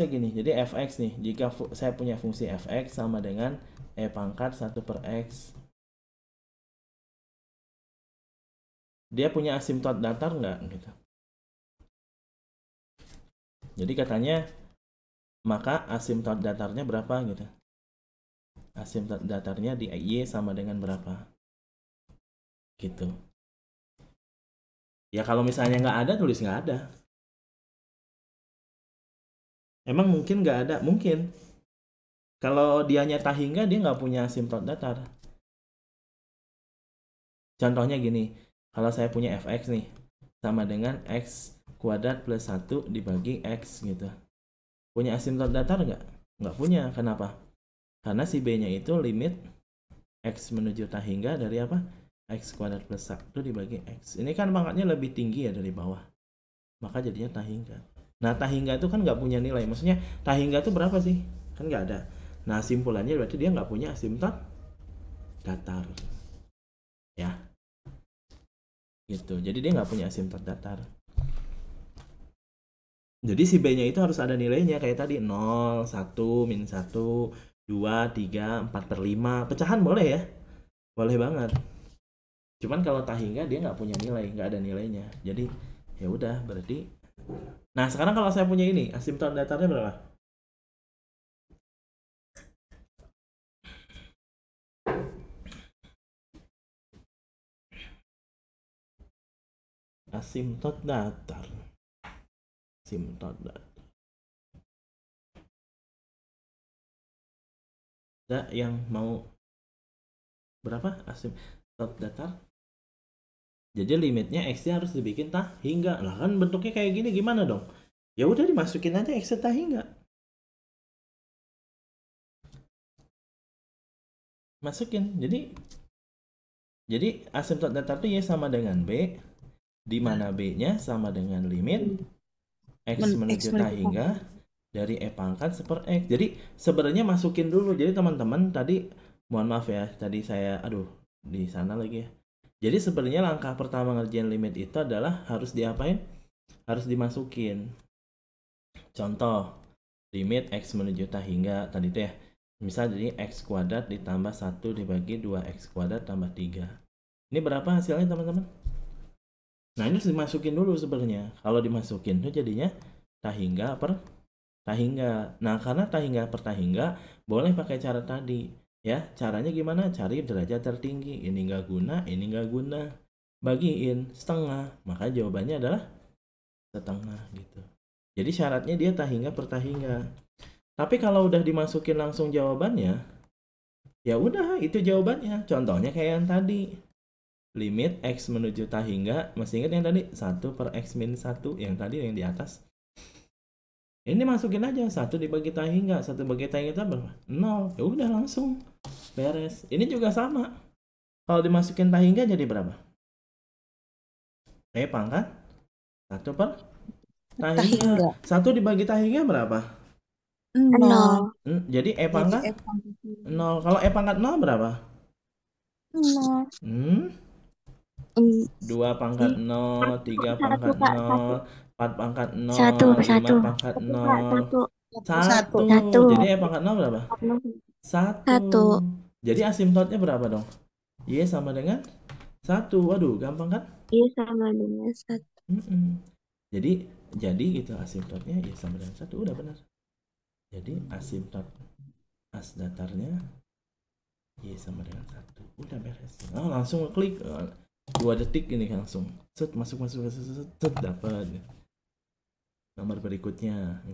gini, jadi fx nih, jika saya punya fungsi fx sama dengan e pangkat 1 per x, dia punya asimtot datar nggak gitu. Jadi katanya maka asimtot datarnya berapa gitu. Asimtot datarnya di y sama dengan berapa gitu. Ya kalau misalnya nggak ada, tulis nggak ada. Emang mungkin nggak ada? Mungkin. Kalau dia nyata hingga, dia nggak punya asimtot datar. Contohnya gini, kalau saya punya fx nih, sama dengan x kuadrat plus 1 dibagi x gitu. Punya asimtot datar nggak? Nggak punya. Kenapa? Karena si b-nya itu limit x menuju tak hingga dari apa? X kuadrat plus 1 dibagi x. Ini kan pangkatnya lebih tinggi ya dari bawah. Maka jadinya tak hingga. Nah, tak hingga itu kan nggak punya nilai. Maksudnya tak hingga itu berapa sih? Kan nggak ada. Nah, simpulannya berarti dia nggak punya asimtot datar. Ya. Gitu. Jadi dia nggak punya asimtot datar. Jadi si B-nya itu harus ada nilainya kayak tadi 0, 1, min 1, 2, 3, 4 per 5. Pecahan boleh ya? Boleh banget. Cuman kalau tak hingga dia nggak punya nilai, nggak ada nilainya. Jadi ya udah berarti. Nah sekarang kalau saya punya ini, asimtot datarnya berapa? Asimtot datar. Asimtot datar. Ada yang mau berapa asimtot datar? Jadi limitnya x-nya harus dibikin tak hingga. Lah kan bentuknya kayak gini gimana dong? Ya udah dimasukin aja x tak hingga. Masukin. Jadi asimtot datar itu y sama dengan b, di mana b-nya sama dengan limit x menuju tak hingga dari e pangkat per x. Jadi sebenarnya masukin dulu. Jadi teman-teman tadi mohon maaf ya, tadi saya di sana lagi ya. Jadi sebenarnya langkah pertama ngerjain limit itu adalah harus diapain? Harus dimasukin. Contoh, limit x menuju tak hingga tadi itu ya. Misal jadi x kuadrat ditambah 1 dibagi 2x kuadrat tambah 3. Ini berapa hasilnya teman-teman? Nah ini harus dimasukin dulu sebenarnya. Kalau dimasukin itu jadinya tak hingga per tak hingga. Nah karena tak hingga per tak hingga boleh pakai cara tadi. Ya caranya gimana? Cari derajat tertinggi. Ini nggak guna, ini nggak guna. Bagiin setengah. Maka jawabannya adalah setengah gitu. Jadi syaratnya dia tak hingga per tak hingga. Tapi kalau udah dimasukin langsung jawabannya, ya udah itu jawabannya. Contohnya kayak yang tadi. Limit x menuju tak hingga, masih ingat yang tadi? 1 per x min 1, yang tadi yang di atas. Ini masukin aja, 1 dibagi tak hingga, 1 bagi tak hingga itu berapa? 0. Ya udah langsung beres. Ini juga sama. Kalau dimasukin tak hingga jadi berapa? Pangkat 1 per tak hingga. 1 dibagi tak hingga berapa? 0. Jadi pangkat 0. Kalau pangkat 0 berapa? 0. 2 pangkat 0, 3 pangkat 0, 4 pangkat 1, 0, 5 1. pangkat 0. 1. 1. Jadi pangkat 0 berapa? 1. 1. Jadi asimtotnya berapa dong? Y sama dengan 1. Waduh, gampang kan? Y sama dengan 1. Jadi gitu asimtotnya Y sama dengan 1. Udah benar. Jadi asimtot as datarnya Y sama dengan 1. Udah beres. Oh, langsung klik 2 detik ini langsung. Set masuk dapat. Nomor berikutnya.